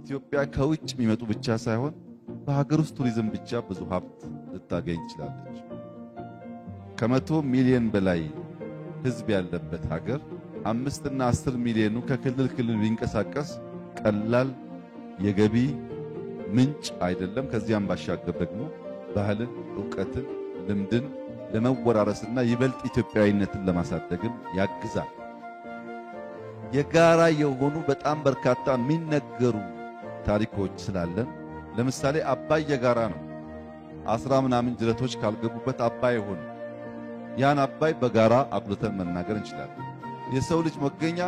ኢትዮጵያ ከውጭ የሚመጡ ብቻ ሳይሆን በሀገር ውስጥ ቱሪዝም ብቻ ብዙ ሀብት ልታገኝ ትችላለች። ከመቶ ሚሊዮን በላይ ህዝብ ያለበት ሀገር 5 እና 10 ሚሊዮኑ ከክልል ክልል ቢንቀሳቀስ ቀላል የገቢ ምንጭ አይደለም። ከዚያም ባሻገር ደግሞ ባህልን፣ ዕውቀትን፣ ልምድን ለመወራረስና ይበልጥ ኢትዮጵያዊነትን ለማሳደግም ያግዛል። የጋራ የሆኑ በጣም በርካታ የሚነገሩ ታሪኮች ስላለን ለምሳሌ አባይ የጋራ ነው። 10 ምናምን ጅረቶች ካልገቡበት አባይ ሆነ። ያን አባይ በጋራ አጉልተን መናገር እንችላለን። የሰው ልጅ መገኛ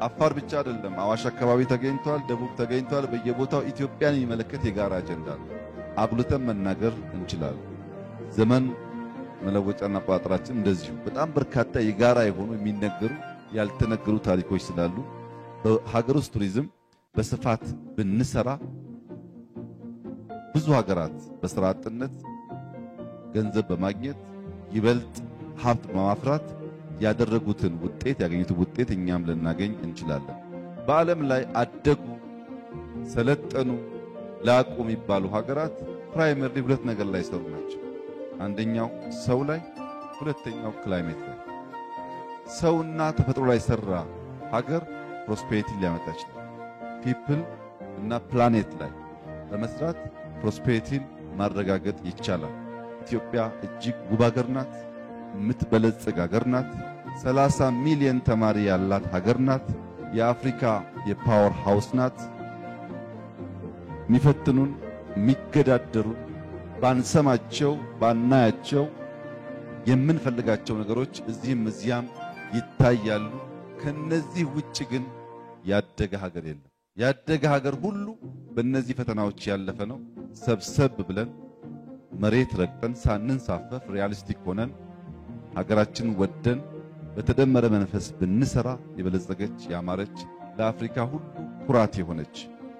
አፋር ብቻ አይደለም። አዋሽ አካባቢ ተገኝቷል፣ ደቡብ ተገኝቷል። በየቦታው ኢትዮጵያን የሚመለከት የጋራ አጀንዳ ነው። አጉልተን መናገር እንችላለን። ዘመን መለወጫና አቆጣጠራችን እንደዚሁ በጣም በርካታ የጋራ የሆኑ የሚነገሩ ያልተነገሩ ታሪኮች ስላሉ በሀገር ውስጥ ቱሪዝም በስፋት ብንሰራ ብዙ ሀገራት በስራ አጥነት ገንዘብ በማግኘት ይበልጥ ሀብት በማፍራት ያደረጉትን ውጤት ያገኙትን ውጤት እኛም ልናገኝ እንችላለን። በዓለም ላይ አደጉ፣ ሰለጠኑ፣ ላቁ የሚባሉ ሀገራት ፕራይመሪ ሁለት ነገር ላይ ሰሩ ናቸው። አንደኛው ሰው ላይ፣ ሁለተኛው ክላይሜት ላይ። ሰውና ተፈጥሮ ላይ ሰራ ሀገር ፕሮስፔሪቲ ሊያመጣ ይችላል። ፒፕል እና ፕላኔት ላይ በመስራት ፕሮስፔሪቲን ማረጋገጥ ይቻላል። ኢትዮጵያ እጅግ ውብ ሀገር ናት። የምትበለጽግ ሀገር ናት። 30 ሚሊዮን ተማሪ ያላት ሀገር ናት። የአፍሪካ የፓወር ሃውስ ናት። የሚፈትኑን የሚገዳደሩን ባንሰማቸው ባናያቸው የምንፈልጋቸው ነገሮች እዚህም እዚያም ይታያሉ። ከነዚህ ውጭ ግን ያደገ ሀገር የለም። ያደገ ሀገር ሁሉ በእነዚህ ፈተናዎች ያለፈ ነው። ሰብሰብ ብለን መሬት ረግጠን ሳንንሳፈፍ ሪያሊስቲክ ሆነን ሀገራችን ወደን በተደመረ መንፈስ ብንሰራ የበለጸገች ያማረች ለአፍሪካ ሁሉ ኩራት የሆነች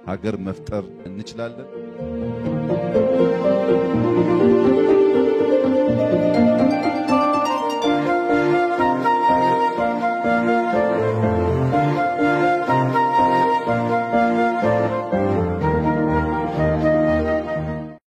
ሀገር መፍጠር እንችላለን።